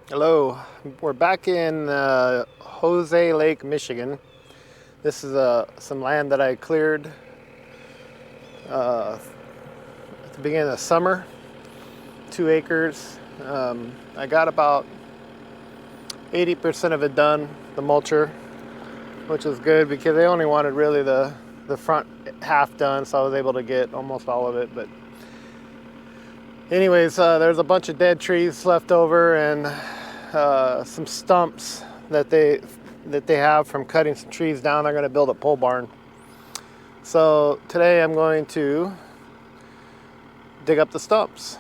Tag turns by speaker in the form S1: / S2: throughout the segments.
S1: Hello, we're back in Jose Lake, Michigan. This is some land that I cleared at the beginning of summer, 2 acres. I got about 80% of it done, the mulcher, which is good because they only wanted really the front half done, so I was able to get almost all of it. But anyways, there's a bunch of dead trees left over and some stumps that they have from cutting some trees down. They're going to build a pole barn. So today I'm going to dig up the stumps,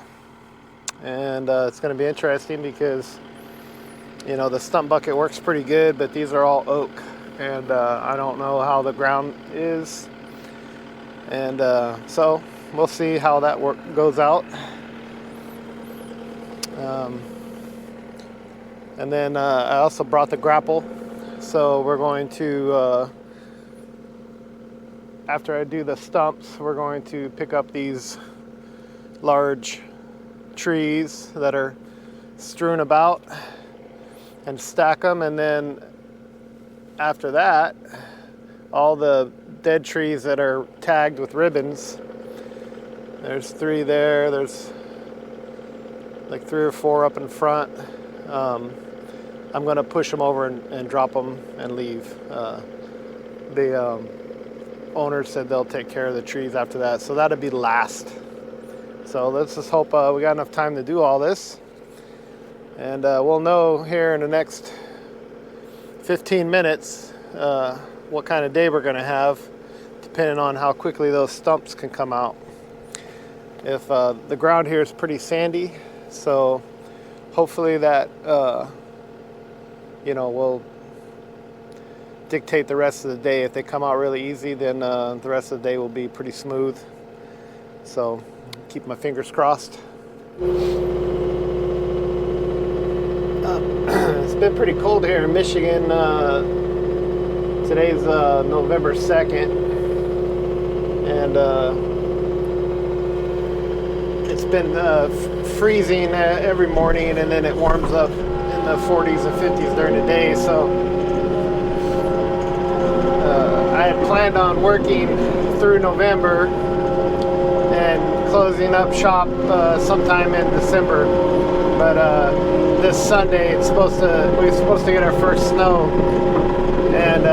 S1: and it's going to be interesting because the stump bucket works pretty good, but these are all oak, and I don't know how the ground is, and so we'll see how that goes out. And then I also brought the grapple, so we're going to, after I do the stumps, we're going to pick up these large trees that are strewn about and stack them, and then after that, all the dead trees that are tagged with ribbons, there's 3 there, there's like 3 or 4 up in front. I'm going to push them over and drop them and leave. The owner said they'll take care of the trees after that, so that'll be last. So let's just hope we got enough time to do all this, and we'll know here in the next 15 minutes what kind of day we're going to have, depending on how quickly those stumps can come out. If the ground here is pretty sandy, so hopefully that will dictate the rest of the day. If they come out really easy, then the rest of the day will be pretty smooth. So keep my fingers crossed. It's been pretty cold here in Michigan. Today's November 2nd, and it's been freezing every morning, and then it warms up in the 40s and 50s during the day. So I had planned on working through November and closing up shop sometime in December, but this Sunday we're supposed to get our first snow, and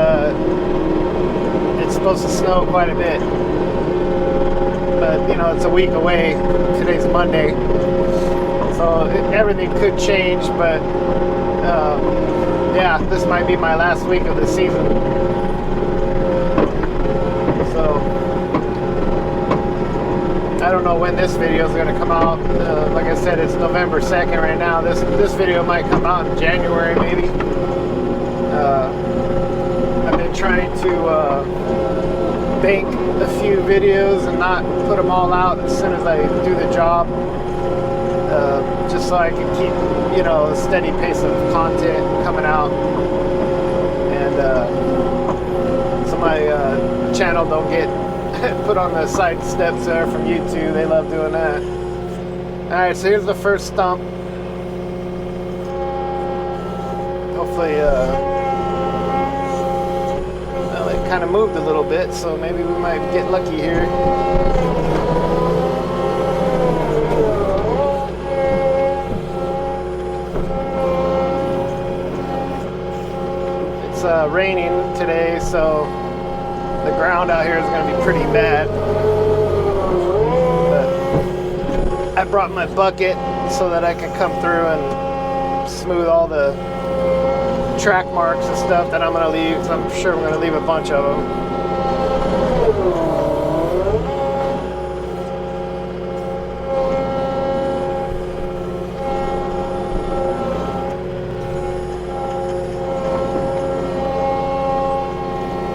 S1: it's supposed to snow quite a bit. But it's a week away. Today's Monday, so everything could change. But yeah, this might be my last week of the season. So I don't know when this video is going to come out. Like I said, it's November 2nd right now. This video might come out in January maybe. I've been trying to bank a few videos and not put them all out as soon as I do the job, just so I can keep a steady pace of content coming out, and so my channel don't get put on the side steps there from YouTube. They love doing that. Alright, so here's the first stump. Hopefully it kind of moved a little bit, so maybe we might get lucky here. It's raining today, so the ground out here is going to be pretty bad. But I brought my bucket so that I can come through and smooth all the track marks and stuff that I'm going to leave, because I'm sure I'm going to leave a bunch of them.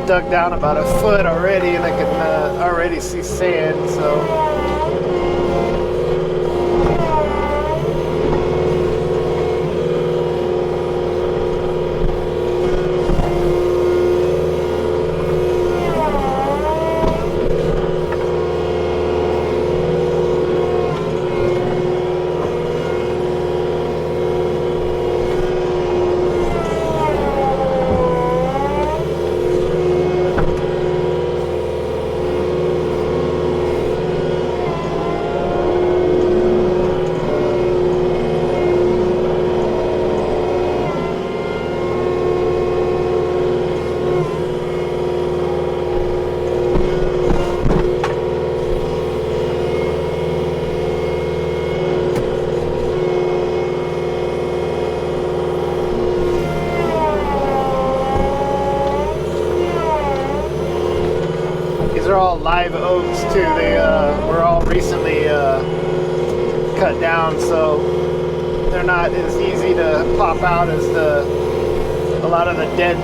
S1: Dug down about a foot already, and I can already see sand, so stumps too. They were all recently cut down, so they're not as easy to pop out as a lot of the dead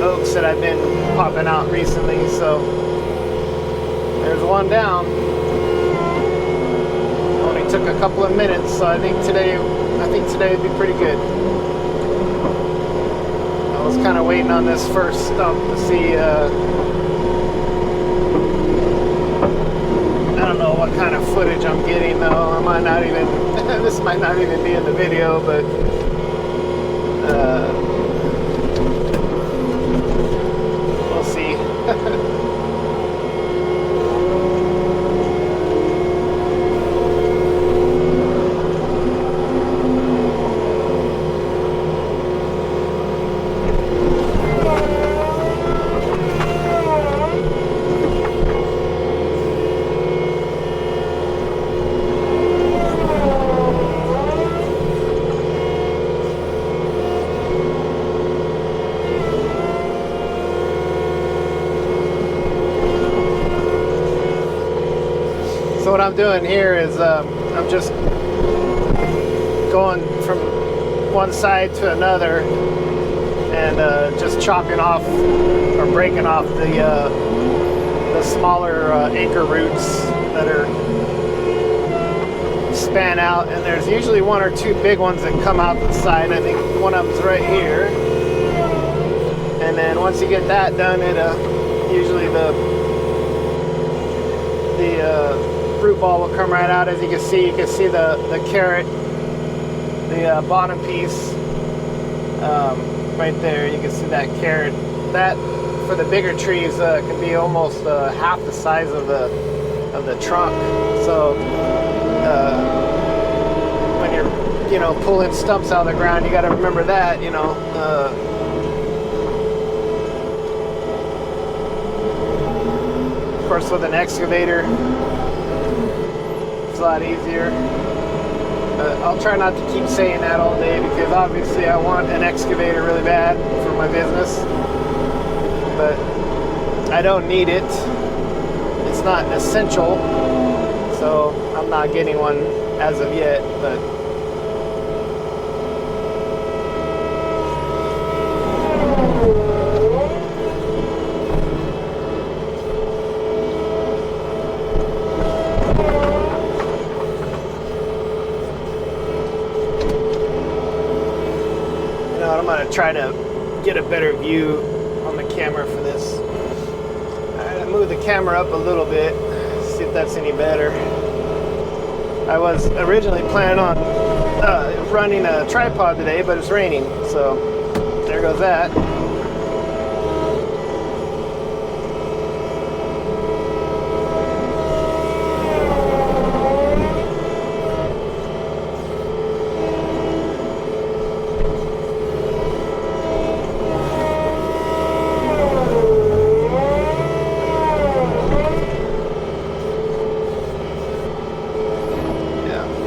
S1: oaks that I've been popping out recently. So there's one down. Only took a couple of minutes, so I think today would be pretty good. I was kind of waiting on this first stump to see. I don't know what kind of footage I'm getting though. I might not even. This might not even be in the video, but. We'll see. So what I'm doing here is I'm just going from one side to another and just chopping off or breaking off the smaller anchor roots that are span out, and there's usually one or two big ones that come out the side. I think one of them's right here, and then once you get that done, it usually the root ball will come right out. As you can see the carrot, the bottom piece right there. You can see that carrot. That for the bigger trees can be almost half the size of the trunk. So when you're pulling stumps out of the ground, you got to remember that. Of course, with an excavator, it's a lot easier. I'll try not to keep saying that all day, because obviously I want an excavator really bad for my business, but I don't need it. It's not essential, so I'm not getting one as of yet, but I'm going to try to get a better view on the camera for this. Alright, I moved the camera up a little bit, see if that's any better. I was originally planning on running a tripod today, but it's raining, so there goes that.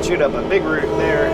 S1: Shoot up a big root there.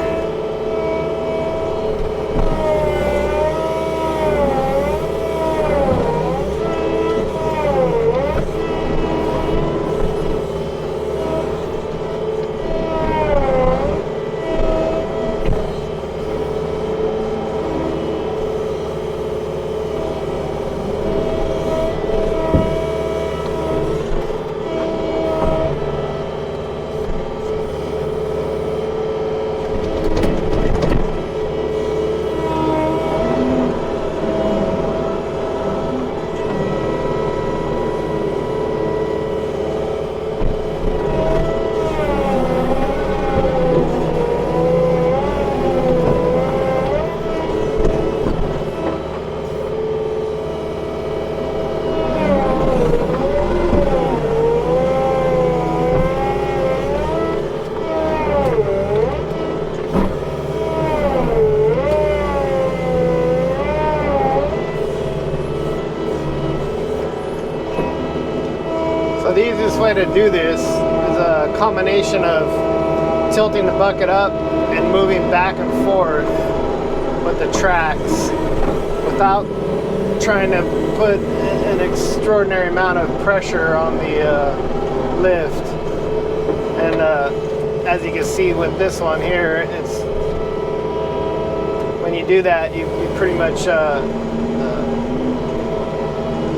S1: The easiest way to do this is a combination of tilting the bucket up and moving back and forth with the tracks without trying to put an extraordinary amount of pressure on lift. And as you can see with this one here, it's when you do that, you pretty much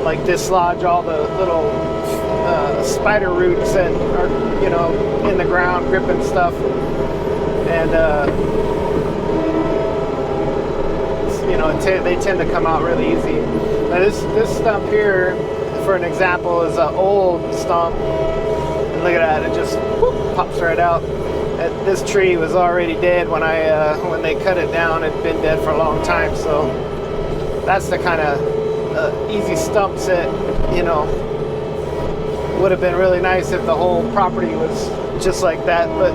S1: like dislodge all the little spider roots that are, you know, in the ground gripping stuff. And you know, they tend to come out really easy. Now this stump here, for an example, is an old stump. And look at that, it just whoop, pops right out. This tree was already dead when when they cut it down. It'd been dead for a long time. So that's the kind of easy stumps that, you know, would have been really nice if the whole property was just like that. But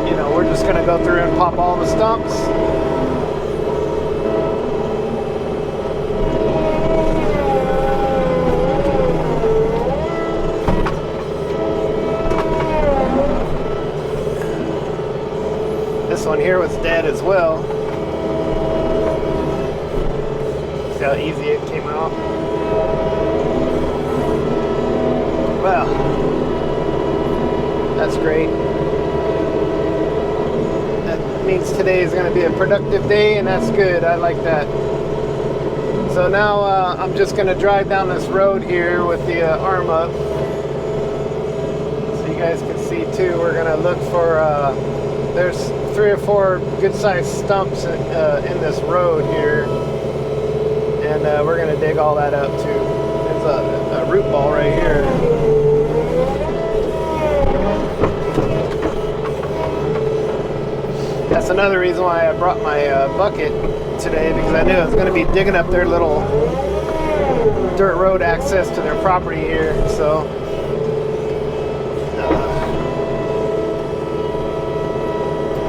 S1: you know, we're just gonna go through and pop all the stumps. This one here was dead as well. See how easy it came out? Well, that's great. That means today is going to be a productive day, and that's good. I like that. So now I'm just going to drive down this road here with the arm up. So you guys can see too, we're going to look for, there's 3 or 4 good-sized stumps in this road here. And we're going to dig all that up too. There's a root ball right here. That's another reason why I brought my bucket today, because I knew I was going to be digging up their little dirt road access to their property here. So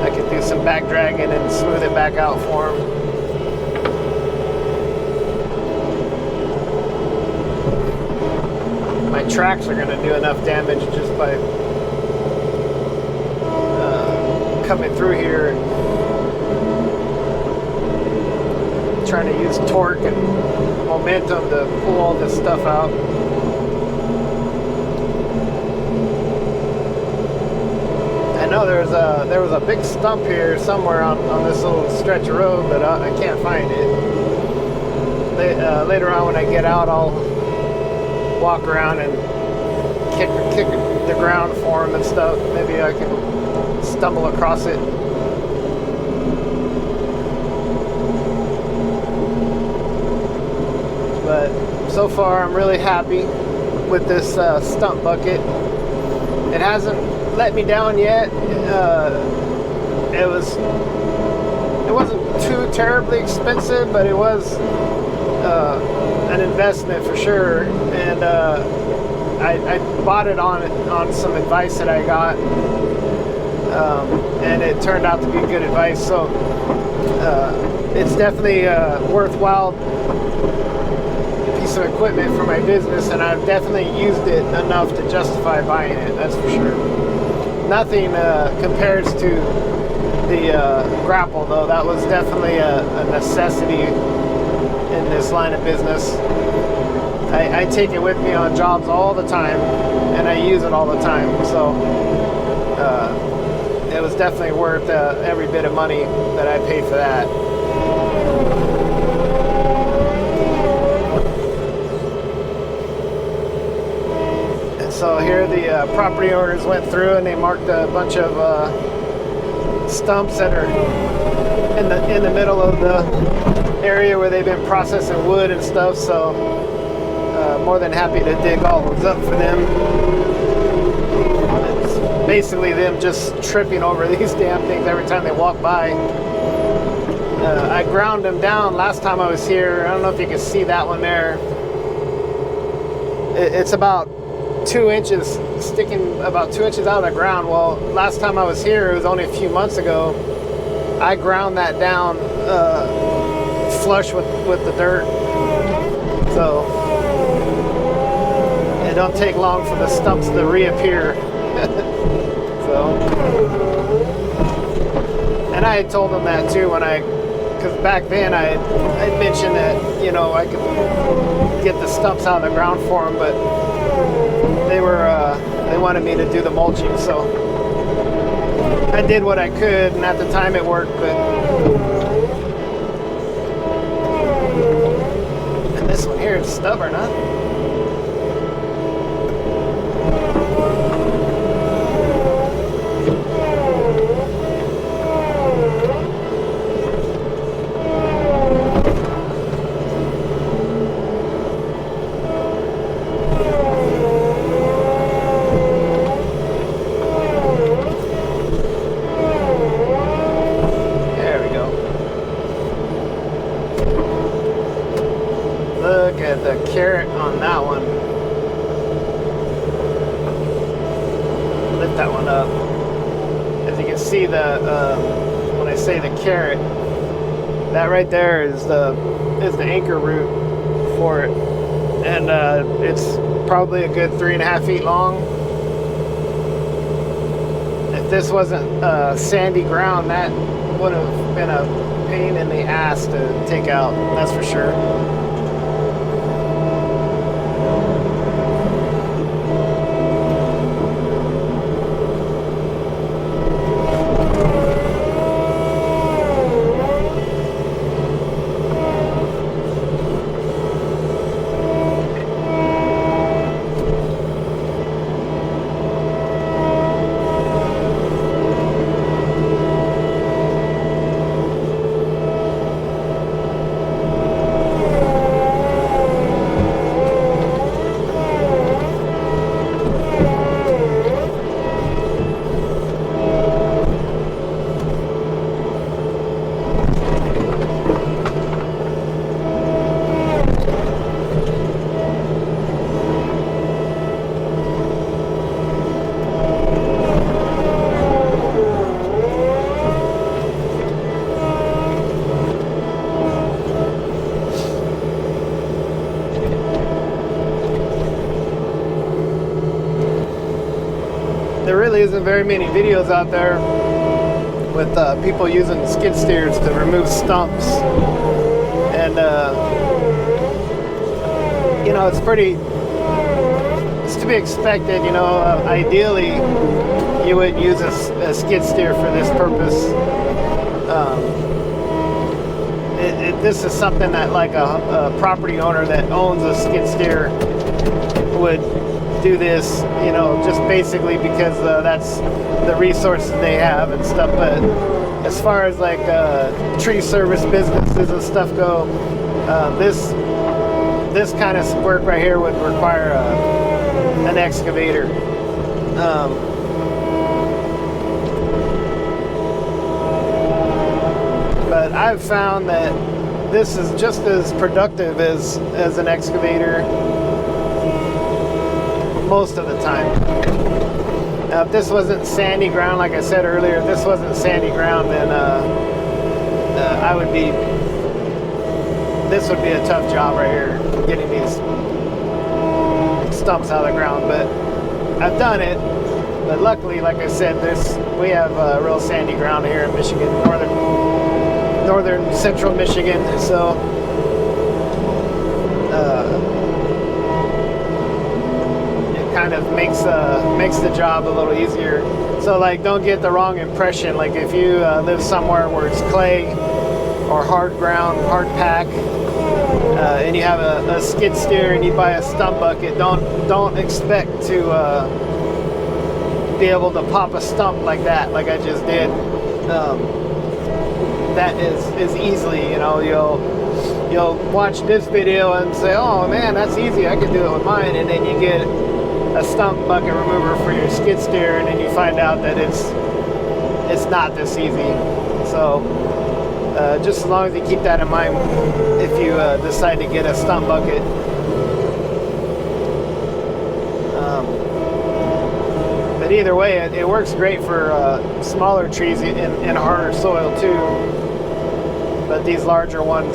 S1: I could do some back dragging and smooth it back out for them. My tracks are going to do enough damage just by coming through here and trying to use torque and momentum to pull all this stuff out. I know there was a big stump here somewhere on this little stretch of road, but I can't find it. Later on when I get out, I'll walk around and kick the ground for them and stuff. Maybe I can stumble across it. But so far I'm really happy with this stump bucket. It hasn't let me down yet. It wasn't too terribly expensive, but it was an investment for sure. And I bought it on some advice that I got, and it turned out to be good advice. So it's definitely a worthwhile piece of equipment for my business, and I've definitely used it enough to justify buying it, that's for sure. Nothing compares to the grapple, though. That was definitely a necessity in this line of business. I take it with me on jobs all the time, and I use it all the time. So it was definitely worth every bit of money that I paid for that. And so here the property owners went through and they marked a bunch of stumps that are in the middle of the area where they've been processing wood and stuff. So more than happy to dig all those up for them. It's basically them just tripping over these damn things every time they walk by. I ground them down last time I was here. I don't know if you can see that one there. It's about 2 inches, sticking about 2 inches out of the ground. Well, last time I was here, it was only a few months ago, I ground that down flush with the dirt. So it don't take long for the stumps to reappear. So, and I had told them that too when I because back then I mentioned that, you know, I could get the stumps out of the ground for them, but they wanted me to do the mulching, so I did what I could, and at the time it worked. But and this one here is stubborn, huh? Look at the carrot on that one. Lift that one up. As you can see, when I say the carrot, that right there is the anchor root for it, and it's probably a good 3.5 feet long. If this wasn't sandy ground, that would have been a pain in the ass to take out. That's for sure. There really isn't very many videos out there with people using skid steers to remove stumps, and you know, it's to be expected. You know, ideally you would use a skid steer for this purpose. This is something that like a property owner that owns a skid steer would do this, you know, just basically because that's the resources they have and stuff. But as far as like tree service businesses and stuff go, this kind of work right here would require an excavator. But I've found that this is just as productive as an excavator most of the time. Now, if this wasn't sandy ground, like I said earlier, if this wasn't sandy ground, then this would be a tough job right here, getting these stumps out of the ground. But I've done it. But luckily, like I said, we have real sandy ground here in Michigan, northern central Michigan. So kind of makes the job a little easier. So like, don't get the wrong impression. Like if you live somewhere where it's clay or hard ground, hard pack, and you have a skid steer and you buy a stump bucket, don't expect to be able to pop a stump like that, like I just did. That is easily, you know, you'll watch this video and say, oh man, that's easy, I can do it with mine, and then you get a stump bucket remover for your skid steer, and then you find out that it's not this easy. So just as long as you keep that in mind if you decide to get a stump bucket. But either way, it works great for smaller trees in harder soil too. But these larger ones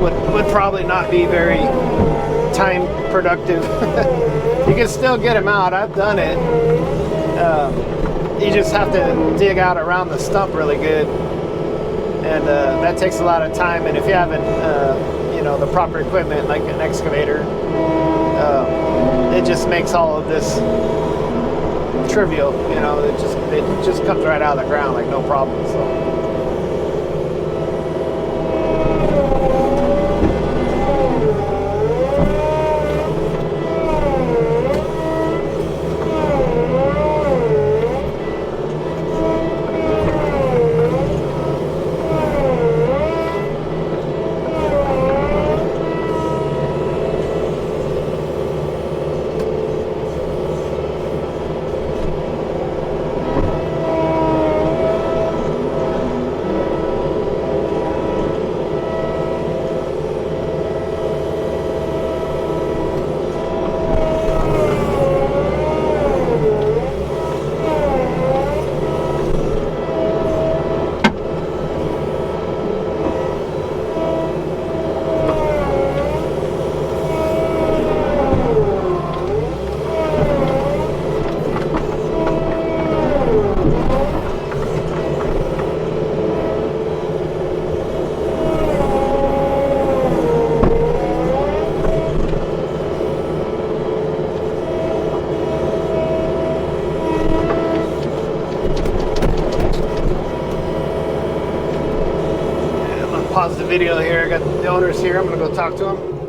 S1: would probably not be very time productive. You can still get them out. I've done it. You just have to dig out around the stump really good, and that takes a lot of time. And if you haven't, you know, the proper equipment like an excavator, it just makes all of this trivial. You know, it just comes right out of the ground like no problem. So. Pause the video here. I got the owners here. I'm gonna go talk to them.